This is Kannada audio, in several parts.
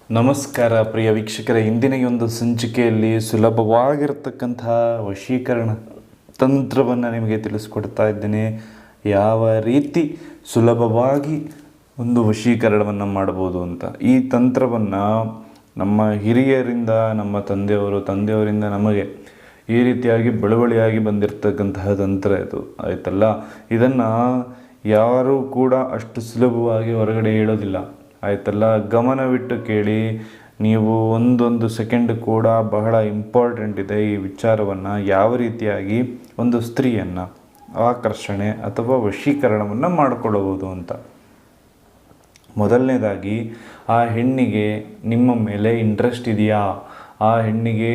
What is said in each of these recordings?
ನಮಸ್ಕಾರ ಪ್ರಿಯ ವೀಕ್ಷಕರೇ, ಇಂದಿನ ಈ ಒಂದು ಸಂಚಿಕೆಯಲ್ಲಿ ಸುಲಭವಾಗಿರ್ತಕ್ಕಂತಹ ವಶೀಕರಣ ತಂತ್ರವನ್ನು ನಿಮಗೆ ತಿಳಿಸ್ಕೊಡ್ತಾ ಇದ್ದೇನೆ. ಯಾವ ರೀತಿ ಸುಲಭವಾಗಿ ಒಂದು ವಶೀಕರಣವನ್ನು ಮಾಡ್ಬೋದು ಅಂತ. ಈ ತಂತ್ರವನ್ನು ನಮ್ಮ ಹಿರಿಯರಿಂದ ನಮ್ಮ ತಂದೆಯವರಿಂದ ನಮಗೆ ಈ ರೀತಿಯಾಗಿ ಬಳುವಳಿಯಾಗಿ ಬಂದಿರತಕ್ಕಂತಹ ತಂತ್ರ ಇದು, ಆಯ್ತಲ್ಲ. ಇದನ್ನು ಯಾರೂ ಕೂಡ ಅಷ್ಟು ಸುಲಭವಾಗಿ ಹೊರಗಡೆ ಹೇಳೋದಿಲ್ಲ, ಆಯ್ತಲ್ಲ. ಗಮನವಿಟ್ಟು ಕೇಳಿ, ನೀವು ಒಂದೊಂದು ಸೆಕೆಂಡ್ ಕೂಡ ಬಹಳ ಇಂಪಾರ್ಟೆಂಟ್ ಇದೆ. ಈ ವಿಚಾರವನ್ನು ಯಾವ ರೀತಿಯಾಗಿ ಒಂದು ಸ್ತ್ರೀಯನ್ನು ಆಕರ್ಷಣೆ ಅಥವಾ ವಶೀಕರಣವನ್ನು ಮಾಡಿಕೊಳ್ಳಬಹುದು ಅಂತ. ಮೊದಲನೇದಾಗಿ, ಆ ಹೆಣ್ಣಿಗೆ ನಿಮ್ಮ ಮೇಲೆ ಇಂಟ್ರೆಸ್ಟ್ ಇದೆಯಾ, ಆ ಹೆಣ್ಣಿಗೆ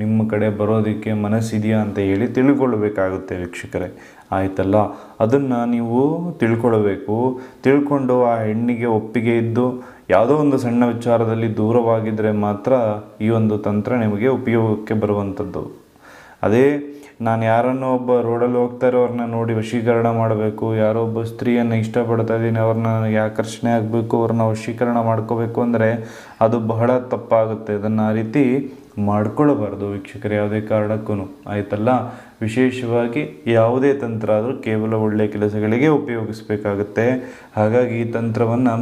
ನಿಮ್ಮ ಕಡೆ ಬರೋದಕ್ಕೆ ಮನಸ್ಸಿದೆಯಾ ಅಂತ ಹೇಳಿ ತಿಳ್ಕೊಳ್ಬೇಕಾಗುತ್ತೆ ವೀಕ್ಷಕರೇ, ಆಯ್ತಲ್ಲ. ಅದನ್ನು ನೀವು ತಿಳ್ಕೊಂಡು ಆ ಹೆಣ್ಣಿಗೆ ಒಪ್ಪಿಗೆ ಇದ್ದು ಯಾವುದೋ ಒಂದು ಸಣ್ಣ ವಿಚಾರದಲ್ಲಿ ದೂರವಾಗಿದ್ದರೆ ಮಾತ್ರ ಈ ಒಂದು ತಂತ್ರ ನಿಮಗೆ ಉಪಯೋಗಕ್ಕೆ ಬರುವಂಥದ್ದು. ಅದೇ ನಾನು ಯಾರನ್ನೋ ಒಬ್ಬ ರೋಡಲ್ಲಿ ಹೋಗ್ತಾ ಇರೋರನ್ನ ನೋಡಿ ವಶೀಕರಣ ಮಾಡಬೇಕು, ಯಾರೋ ಒಬ್ಬ ಸ್ತ್ರೀಯನ್ನು ಇಷ್ಟಪಡ್ತಾ ಇದ್ದೀನಿ, ಅವ್ರನ್ನ ನನಗೆ ಆಕರ್ಷಣೆ ಆಗಬೇಕು, ಅವ್ರನ್ನ ವಶೀಕರಣ ಮಾಡ್ಕೋಬೇಕು ಅಂದರೆ ಅದು ಬಹಳ ತಪ್ಪಾಗುತ್ತೆ. ಅದನ್ನು ಆ ರೀತಿ ಮಾಡ್ಕೊಳ್ಳಬಾರ್ದು ವೀಕ್ಷಕರು, ಯಾವುದೇ ಕಾರಣಕ್ಕೂ, ಆಯ್ತಲ್ಲ. ವಿಶೇಷವಾಗಿ ಯಾವುದೇ ತಂತ್ರ ಆದರೂ ಕೇವಲ ಒಳ್ಳೆಯ ಕೆಲಸಗಳಿಗೆ ಉಪಯೋಗಿಸಬೇಕಾಗುತ್ತೆ. ಹಾಗಾಗಿ ಈ ತಂತ್ರವನ್ನು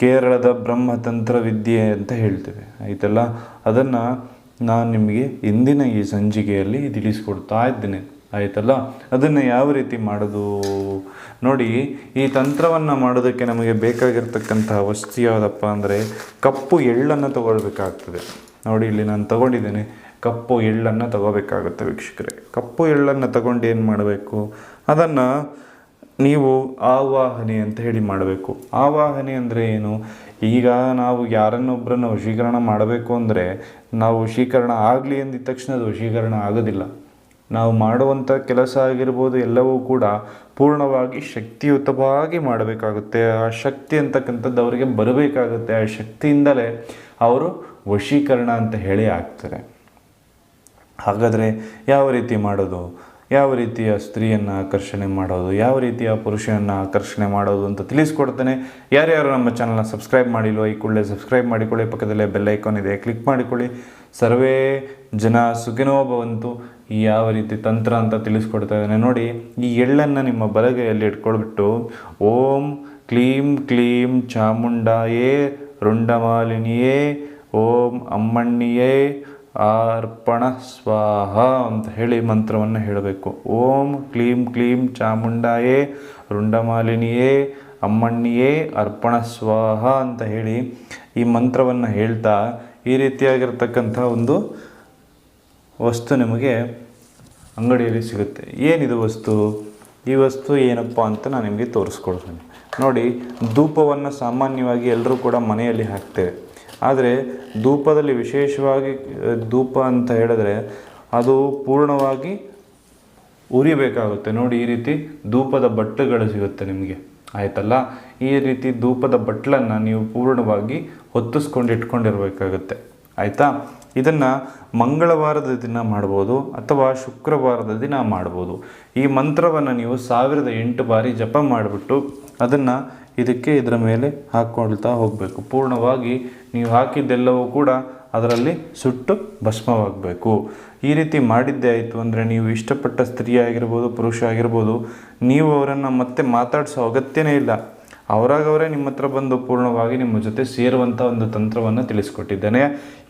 ಕೇರಳದ ಬ್ರಹ್ಮತಂತ್ರ ವಿದ್ಯೆ ಅಂತ ಹೇಳ್ತೇವೆ, ಆಯ್ತಲ್ಲ. ಅದನ್ನು ನಾನು ನಿಮಗೆ ಇಂದಿನ ಈ ಸಂಚಿಕೆಯಲ್ಲಿ ತಿಳಿಸ್ಕೊಡ್ತಾ ಇದ್ದೇನೆ, ಆಯ್ತಲ್ಲ. ಅದನ್ನು ಯಾವ ರೀತಿ ಮಾಡೋದು ನೋಡಿ. ಈ ತಂತ್ರವನ್ನು ಮಾಡೋದಕ್ಕೆ ನಮಗೆ ಬೇಕಾಗಿರ್ತಕ್ಕಂತಹ ವಸ್ತು ಯಾವುದಪ್ಪ ಅಂದರೆ ಕಪ್ಪು ಎಳ್ಳನ್ನು ತಗೊಳ್ಬೇಕಾಗ್ತದೆ. ನೋಡಿ, ಇಲ್ಲಿ ನಾನು ತಗೊಂಡಿದ್ದೇನೆ, ಕಪ್ಪು ಎಳ್ಳನ್ನು ತಗೋಬೇಕಾಗುತ್ತೆ ವೀಕ್ಷಕರೇ. ಕಪ್ಪು ಎಳ್ಳನ್ನು ತಗೊಂಡು ಏನು ಮಾಡಬೇಕು, ಅದನ್ನು ನೀವು ಆವಾಹನೆ ಅಂತ ಹೇಳಿ ಮಾಡಬೇಕು. ಆವಾಹನೆ ಅಂದರೆ ಏನು? ಈಗ ನಾವು ಯಾರನ್ನೊಬ್ಬರನ್ನು ವಶೀಕರಣ ಮಾಡಬೇಕು ಅಂದರೆ ನಾವು ವಶೀಕರಣ ಆಗಲಿ ಅಂದಿದ ತಕ್ಷಣ ಅದು ವಶೀಕರಣ ಆಗೋದಿಲ್ಲ. ನಾವು ಮಾಡುವಂಥ ಕೆಲಸ ಆಗಿರ್ಬೋದು ಎಲ್ಲವೂ ಕೂಡ ಪೂರ್ಣವಾಗಿ ಶಕ್ತಿಯುತವಾಗಿ ಮಾಡಬೇಕಾಗುತ್ತೆ. ಆ ಶಕ್ತಿ ಅಂತಕ್ಕಂಥದ್ದು ಅವರಿಗೆ ಬರಬೇಕಾಗುತ್ತೆ. ಆ ಶಕ್ತಿಯಿಂದಲೇ ಅವರು ವಶೀಕರಣ ಅಂತ ಹೇಳಿ ಆಗ್ತಾರೆ. ಹಾಗಾದರೆ ಯಾವ ರೀತಿ ಮಾಡೋದು, ಯಾವ ರೀತಿಯ ಸ್ತ್ರೀಯನ್ನು ಆಕರ್ಷಣೆ ಮಾಡೋದು, ಯಾವ ರೀತಿಯ ಪುರುಷನನ್ನು ಆಕರ್ಷಣೆ ಮಾಡೋದು ಅಂತ ತಿಳಿಸ್ಕೊಡ್ತೇನೆ. ಯಾರ್ಯಾರು ನಮ್ಮ ಚಾನಲ್ನ ಸಬ್ಸ್ಕ್ರೈಬ್ ಮಾಡಿಲ್ವೋ ಈ ಕೂಡಲೇ ಸಬ್ಸ್ಕ್ರೈಬ್ ಮಾಡಿಕೊಳ್ಳಿ, ಪಕ್ಕದಲ್ಲೇ ಬೆಲ್ ಐಕಾನ್ ಇದೆ, ಕ್ಲಿಕ್ ಮಾಡಿಕೊಳ್ಳಿ. ಸರ್ವೇ ಜನ ಸುಖಿನೋ ಭವಂತು. ಯಾವ ರೀತಿ ತಂತ್ರ ಅಂತ ತಿಳಿಸ್ಕೊಡ್ತಾ ಇದ್ದೇನೆ ನೋಡಿ. ಈ ಎಳ್ಳನ್ನು ನಿಮ್ಮ ಬಲಗೈಯಲ್ಲಿ ಇಟ್ಕೊಳ್ಬಿಟ್ಟು ಓಂ ಕ್ಲೀಂ ಕ್ಲೀಂ ಚಾಮುಂಡಾಯೇ ರುಂಡಮಾಲಿನಿಯೇ ಓಂ ಅಮ್ಮಣ್ಣಿಯೇ ಅರ್ಪಣ ಸ್ವಾಹ ಅಂತ ಹೇಳಿ ಮಂತ್ರವನ್ನು ಹೇಳಬೇಕು. ಓಂ ಕ್ಲೀಂ ಕ್ಲೀಂ ಚಾಮುಂಡಾಯೇ ರುಂಡಮಾಲಿನಿಯೇ ಅಮ್ಮಣ್ಣಿಯೇ ಅರ್ಪಣ ಸ್ವಾಹ ಅಂತ ಹೇಳಿ ಈ ಮಂತ್ರವನ್ನು ಹೇಳ್ತಾ ಈ ರೀತಿಯಾಗಿರ್ತಕ್ಕಂಥ ಒಂದು ವಸ್ತು ನಿಮಗೆ ಅಂಗಡಿಯಲ್ಲಿ ಸಿಗುತ್ತೆ. ಏನಿದು ವಸ್ತು? ಈ ವಸ್ತು ಏನಪ್ಪ ಅಂತ ನಾನು ನಿಮಗೆ ತೋರಿಸ್ಕೊಡ್ತೀನಿ ನೋಡಿ. ಧೂಪವನ್ನು ಸಾಮಾನ್ಯವಾಗಿ ಎಲ್ಲರೂ ಕೂಡ ಮನೆಯಲ್ಲಿ ಹಾಕ್ತೇವೆ. ಆದರೆ ಧೂಪದಲ್ಲಿ ವಿಶೇಷವಾಗಿ ಧೂಪ ಅಂತ ಹೇಳಿದ್ರೆ ಅದು ಪೂರ್ಣವಾಗಿ ಉರಿಬೇಕಾಗುತ್ತೆ. ನೋಡಿ, ಈ ರೀತಿ ಧೂಪದ ಬಟ್ಟಗಳು ಸಿಗುತ್ತೆ ನಿಮಗೆ, ಆಯ್ತಲ್ಲ. ಈ ರೀತಿ ಧೂಪದ ಬಟ್ಟಲನ್ನು ನೀವು ಪೂರ್ಣವಾಗಿ ಹೊತ್ತಿಸ್ಕೊಂಡು ಇಟ್ಕೊಂಡಿರಬೇಕಾಗುತ್ತೆ, ಆಯಿತಾ. ಇದನ್ನು ಮಂಗಳವಾರದ ದಿನ ಮಾಡ್ಬೋದು ಅಥವಾ ಶುಕ್ರವಾರದ ದಿನ ಮಾಡ್ಬೋದು. ಈ ಮಂತ್ರವನ್ನು ನೀವು 1008 ಬಾರಿ ಜಪ ಮಾಡಿಬಿಟ್ಟು ಅದನ್ನು ಇದರ ಮೇಲೆ ಹಾಕ್ಕೊಳ್ತಾ ಹೋಗಬೇಕು. ಪೂರ್ಣವಾಗಿ ನೀವು ಹಾಕಿದ್ದೆಲ್ಲವೂ ಕೂಡ ಅದರಲ್ಲಿ ಸುಟ್ಟು ಭಸ್ಮವಾಗಬೇಕು. ಈ ರೀತಿ ಮಾಡಿದ್ದೇ ಆಯಿತು ಅಂದರೆ ನೀವು ಇಷ್ಟಪಟ್ಟ ಸ್ತ್ರೀ ಆಗಿರ್ಬೋದು, ಪುರುಷ ಆಗಿರ್ಬೋದು, ನೀವು ಅವರನ್ನು ಮತ್ತೆ ಮಾತಾಡಿಸೋ ಅಗತ್ಯನೇ ಇಲ್ಲ. ಅವರಾಗವರೇ ನಿಮ್ಮ ಹತ್ರ ಬಂದು ಪೂರ್ಣವಾಗಿ ನಿಮ್ಮ ಜೊತೆ ಸೇರುವಂಥ ಒಂದು ತಂತ್ರವನ್ನು ತಿಳಿಸ್ಕೊಟ್ಟಿದ್ದೇನೆ.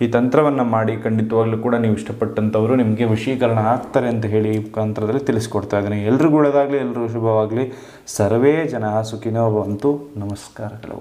ಈ ತಂತ್ರವನ್ನು ಮಾಡಿ ಖಂಡಿತವಾಗ್ಲೂ ಕೂಡ ನೀವು ಇಷ್ಟಪಟ್ಟಂಥವರು ನಿಮಗೆ ವಶೀಕರಣ ಆಗ್ತಾರೆ ಅಂತ ಹೇಳಿ ಈ ಮುಖಾಂತರದಲ್ಲಿ ತಿಳಿಸ್ಕೊಡ್ತಾ ಇದ್ದೇನೆ. ಎಲ್ರಿಗೂ ಒಳ್ಳೆಯದಾಗಲಿ, ಎಲ್ರಿಗೂ ಶುಭವಾಗಲಿ. ಸರ್ವೇ ಜನ ಸುಖಿನೋ ಭವಂತು. ನಮಸ್ಕಾರಗಳು.